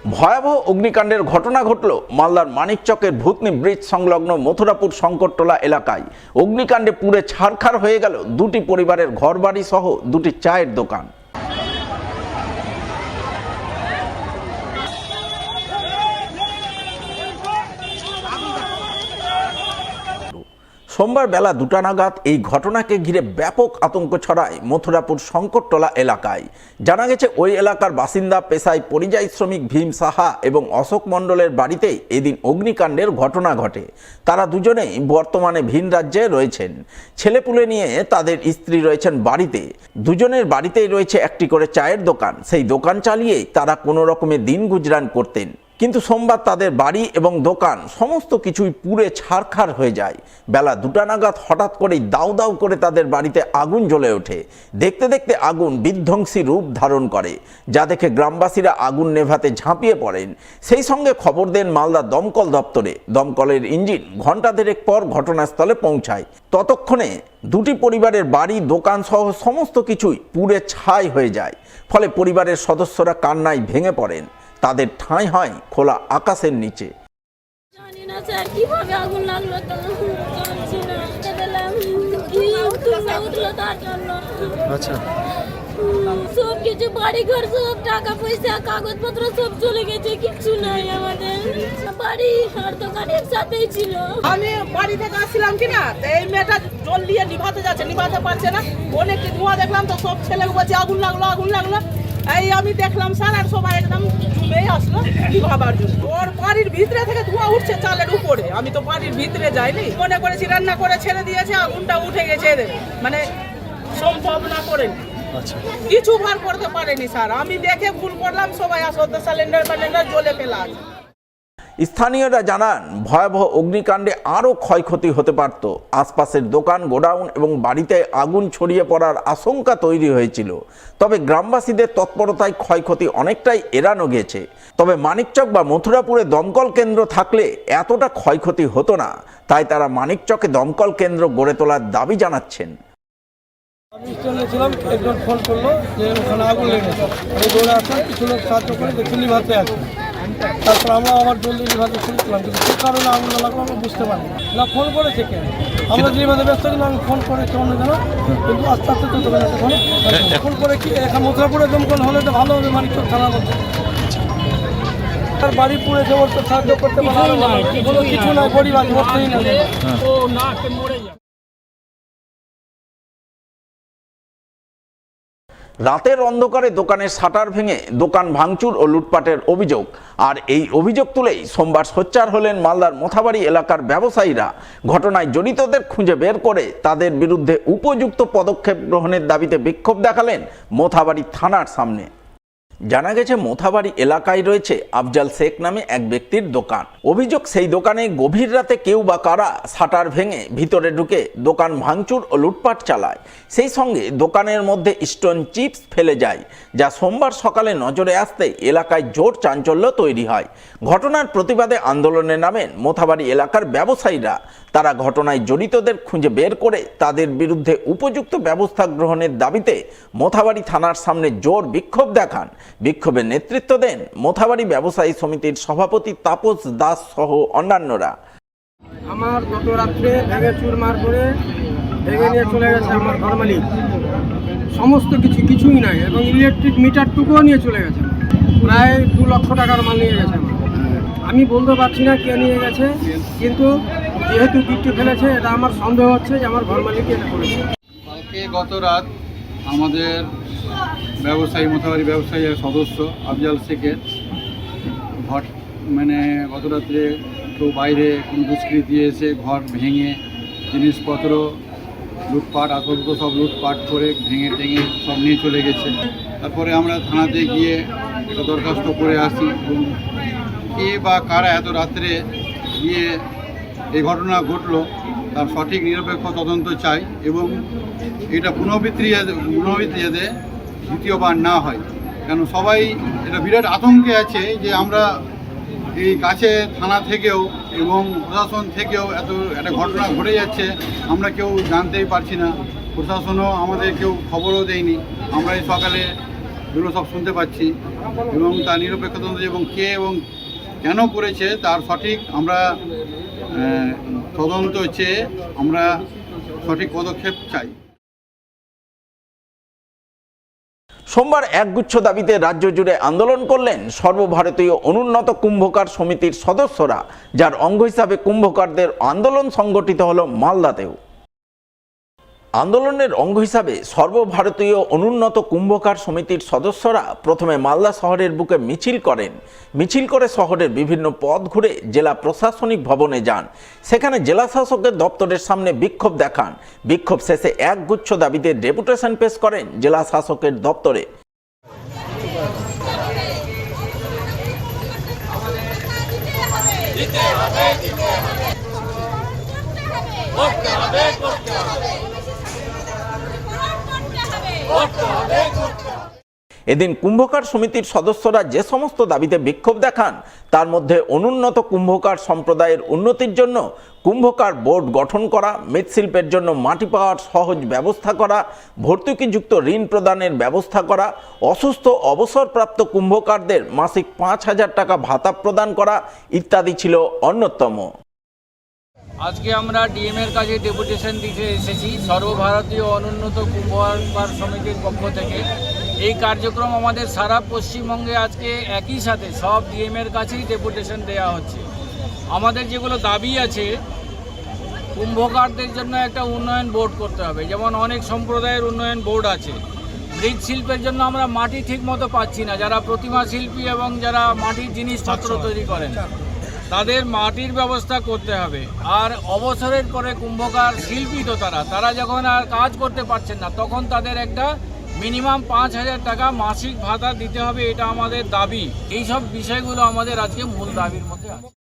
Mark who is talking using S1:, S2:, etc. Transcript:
S1: ভয়াবহ অগ্নিকাণ্ডের ঘটনা ঘটল মালদার মানিকচকের ভূতনি ব্রিজ সংলগ্ন মথুরাপুর শঙ্করটোলা এলাকায়। অগ্নিকাণ্ডে পুড়ে ছারখার হয়ে গেল দুটি পরিবারের ঘরবাড়ি সহ দুটি চায়ের দোকান। সোমবার বেলা 2টা নাগাদ এই ঘটনাকে ঘিরে ব্যাপক আতঙ্ক ছড়ায় মথুরাপুর শঙ্করটোলা এলাকায়। জানা গেছে ওই এলাকার বাসিন্দা পেশায় পরিযায়ী শ্রমিক ভীম সাহা এবং অশোক মণ্ডলের বাড়িতেই এদিন অগ্নিকাণ্ডের ঘটনা ঘটে। তারা দুজনেই বর্তমানে ভিন রাজ্যে রয়েছেন। ছেলেপুলে নিয়ে তাদের স্ত্রী রয়েছেন বাড়িতে। দুজনের বাড়িতেই রয়েছে একটি করে চায়ের দোকান। সেই দোকান চালিয়েই তারা কোনো রকমে দিন গুজরান করতেন। কিন্তু সোমবার তাদের বাড়ি এবং দোকান সমস্ত কিছুই পুড়ে ছারখার হয়ে যায়। বেলা 2টা নাগাদ হঠাৎ করেই দাউ দাউ করে তাদের বাড়িতে আগুন জ্বলে ওঠে। দেখতে দেখতে আগুন বিধ্বংসী রূপ ধারণ করে, যা দেখে গ্রামবাসীরা আগুন নেভাতে ঝাঁপিয়ে পড়েন। সেই সঙ্গে খবর দেন মালদা দমকল দপ্তরে। দমকলের ইঞ্জিন ঘণ্টা দেড়েক পর ঘটনাস্থলে পৌঁছায়। ততক্ষণে দুটি পরিবারের বাড়ি, দোকান সহ সমস্ত কিছুই পুড়ে ছাই হয়ে যায়। ফলে পরিবারের সদস্যরা কান্নায় ভেঙে পড়েন। তাদের ঠাঁই হয় খোলা আকাশের নিচে।
S2: জানি না স্যার কিভাবে আগুন লাগলো, তো জানছি না। দিলাম কি উঠলো তার জন্য।
S3: আচ্ছা,
S2: সব কিছু বাড়ি ঘর সব টাকা পয়সা কাগজপত্র সব চলে গেছে, কিছু নাই আমাদের। বাড়ি আর দোকান একসাথেই ছিল।
S4: আমি বাড়ি থেকে আসছিলাম কিনা, এই মেয়েটা জল দিয়ে নিভাতে যাচ্ছে, নিভাতে পারছে না। অনেক ধোঁয়া দেখলাম, তো সব ছেলে বলছে আগুন লাগলো আগুন লাগলো। এই আমি দেখলাম স্যার, আর সবাই একদম ঝুমেই আসলো নিভাবার জন্য। ওর বাড়ির ভিতরে থেকে ধোঁয়া উঠছে চালের উপরে। আমি তো বাড়ির ভিতরে যাইনি, মনে করেছি রান্না করে ছেড়ে দিয়েছে, আগুনটা উঠে গেছে। মানে সম্ভব না করেনি, কিছু ভার করতে পারেনি স্যার। আমি দেখে ভুল করলাম, সবাই আসতে সিলিন্ডার জ্বলে ফেলা।
S1: স্থানীয়রা জানান, ভয়াবহ অগ্নিকাণ্ডে আরও ক্ষয়ক্ষতি হতে পারত। আশপাশের দোকান, গোডাউন এবং বাড়িতে আগুন ছড়িয়ে পড়ার আশঙ্কা তৈরি হয়েছিল। তবে গ্রামবাসীদের তৎপরতায় ক্ষয়ক্ষতি অনেকটাই এড়ানো গেছে। তবে মানিকচক বা মথুরাপুরে দমকল কেন্দ্র থাকলে এতটা ক্ষয়ক্ষতি হতো না। তাই তারা মানিকচকে দমকল কেন্দ্র গড়ে তোলার দাবি জানাচ্ছেন।
S3: আমি স্টেশনে ছিলাম, একজন ফোন করলো যে ওখানে আগুন লেগেছে। আমি দৌড়ে আসলাম, কিছু লোক সাহায্য করে দেখি নিভাতে আছে। তারপর আমরা আবার জলদি নিভাতে শুরু করলাম, কিন্তু কী কারণে আগুন লাগলো আমরা বুঝতে পারি না। ফোন করেছে কেন, আমরা নিভাতে ব্যস্ত ছিলাম। আমি ফোন করেছি অন্য জানা, কিন্তু আস্তে আস্তে চলতে পারে ফোন করে কি এখানে মথুরাপুরে দমকল হলে তো ভালো হবে। মানিকচক থানার মধ্যে তার বাড়ি পুড়েছে, ওর তো সাহায্য করতে পারে কোনো কিছু নাই, গরিব আছে, মরতেই না। ও না মরে যায়।
S1: রাতের অন্ধকারে দোকানের শাটার ভেঙে দোকান ভাঙচুর ও লুটপাটের অভিযোগ। আর এই অভিযোগ তুলেই সোমবার সোচ্চার হলেন মালদার মোথাবাড়ি এলাকার ব্যবসায়ীরা। ঘটনায় জড়িতদের খুঁজে বের করে তাদের বিরুদ্ধে উপযুক্ত পদক্ষেপ গ্রহণের দাবিতে বিক্ষোভ দেখালেন মোথাবাড়ি থানার সামনে। জানা গেছে, মোথাবাড়ি এলাকায় রয়েছে আফজাল শেখ নামে এক ব্যক্তির দোকান। অভিযোগ, সেই দোকানে গভীর রাতে কেউ বা কারা শাটার ভেঙে ভিতরে ঢুকে দোকান ভাঙচুর ও লুটপাট চালায়। সেই সঙ্গে দোকানের মধ্যে স্টোন চিপস ফেলে যায়, যা সোমবার সকালে নজরে আসতে এলাকায় জোর চাঞ্চল্য তৈরি হয়। ঘটনার প্রতিবাদে আন্দোলনে নামেন মোথাবাড়ি এলাকার ব্যবসায়ীরা। তারা ঘটনায় জড়িতদের খুঁজে বের করে তাদের বিরুদ্ধে উপযুক্ত ব্যবস্থা গ্রহণের দাবিতে মোথাবাড়ি থানার সামনে জোর বিক্ষোভ দেখান। বিক্ষোভের নেতৃত্ব দেন মোথাবাড়ি ব্যবসায়ী সমিতির সভাপতি তাপস দাস সহ অন্যান্যরা।
S3: আমার গত রাত্রে ভেঙে চুরমার করে ভেঙে নিয়ে চলে গেছে আমার ঘর মালিক। সমস্ত কিছুই নাই, এবং ইলেকট্রিক মিটারটুকুও নিয়ে চলে গেছে। প্রায় 2 লক্ষ টাকার মাল নিয়ে গেছে। আমি বলতে পারছি না কে নিয়ে গেছে, কিন্তু যেহেতু গিট্টু ফেলেছে, এটা আমার সন্দেহ হচ্ছে যে আমার ঘর মালিকই এটা করেছে।
S5: কালকে গত রাত আমাদের ব্যবসায়ী মোথাবাড়ি ব্যবসায়ীর সদস্য আফজাল শেখের গত রাত্রে কেউ বাইরে কোনো দুষ্কৃতী এসে ঘর ভেঙে জিনিসপত্র লুটপাট আতঙ্ক সব লুটপাট করে ভেঙে টেঙে সব নিয়ে চলে গেছে। তারপরে আমরা থানাতে গিয়ে একটা দরখাস্ত করে আসি, এবং কে বা কারা এত রাত্রে গিয়ে এই ঘটনা ঘটলো তার সঠিক নিরপেক্ষ তদন্ত চাই, এবং এটা পুনরাবৃত্তি যাতে দ্বিতীয়বার না হয়। কেন সবাই এটা বিরাট আতঙ্কে আছে যে আমরা এই কাছে থানা থেকেও এবং প্রশাসন থেকেও এত একটা ঘটনা ঘটে যাচ্ছে, আমরা কেউ জানতেই পারছি না। প্রশাসনও আমাদের কেউ খবরও দেয়নি। আমরা এই সকালে এগুলো সব শুনতে পাচ্ছি এবং তার নিরপেক্ষ তদন্ত এবং কে এবং কেন করেছে তার সঠিক আমরা তদন্ত চেয়ে আমরা সঠিক পদক্ষেপ চাই।
S1: সোমবার একগুচ্ছ দাবিতে রাজ্য জুড়ে আন্দোলন করলেন সর্বভারতীয় অনুন্নত কুম্ভকার সমিতির সদস্যরা, যার অঙ্গ হিসাবে কুম্ভকারদের আন্দোলন সংগঠিত হল মালদাতেও। আন্দোলনের অঙ্গ হিসাবে সর্বভারতীয় অনুন্নত কুম্ভকার সমিতির সদস্যরা প্রথমে মালদা শহরের বুকে মিছিল করেন। মিছিল করে শহরের বিভিন্ন পথ ঘুরে জেলা প্রশাসনিক ভবনে যান। সেখানে জেলা শাসকের দপ্তরের সামনে বিক্ষোভ দেখান। বিক্ষোভ শেষে একগুচ্ছ দাবিতে ডেপুটেশন পেশ করেন জেলা শাসকের দপ্তরে। এদিন কুম্ভকার সমিতির সদস্যরা যে সমস্ত দাবিতে বিক্ষোভ দেখান তার মধ্যে অনুন্নত কুম্ভকার সম্প্রদায়ের উন্নতির জন্য কুম্ভকার বোর্ড গঠন করা, মৃৎশিল্পের জন্য মাটি পাওয়ার সহজ ব্যবস্থা করা, ভর্তুকিযুক্ত ঋণ প্রদানের ব্যবস্থা করা, অসুস্থ অবসরপ্রাপ্ত কুম্ভকারদের মাসিক 5,000 টাকা ভাতা প্রদান করা ইত্যাদি ছিল অন্যতম।
S6: আজকে আমরা ডিএমের কাছে ডেপুটেশন দিতে এসেছি সর্বভারতীয় অনুন্নত কুম্ভকার সমিতির পক্ষ থেকে। এই কার্যক্রম আমাদের সারা পশ্চিমবঙ্গে আজকে একই সাথে সব ডিএমের কাছেই ডেপুটেশন দেওয়া হচ্ছে। আমাদের যেগুলো দাবি আছে, কুম্ভকারদের জন্য একটা উন্নয়ন বোর্ড করতে হবে, যেমন অনেক সম্প্রদায়ের উন্নয়ন বোর্ড আছে। মৃৎশিল্পের জন্য আমরা মাটি ঠিক মতো পাচ্ছি না, যারা প্রতিমা শিল্পী এবং যারা মাটির জিনিসপত্র তৈরি করেন তাদের মাটির ব্যবস্থা করতে হবে। আর অবসরের পরে কুম্ভকার শিল্পী তো তারা যখন আর কাজ করতে পারছেন না তখন তাদের একটা মিনিমাম 5,000 টাকা মাসিক ভাতা দিতে হবে, এটা আমাদের দাবি। এই সব বিষয়গুলো আমাদের আজকে মূল দাবির মধ্যে আছে।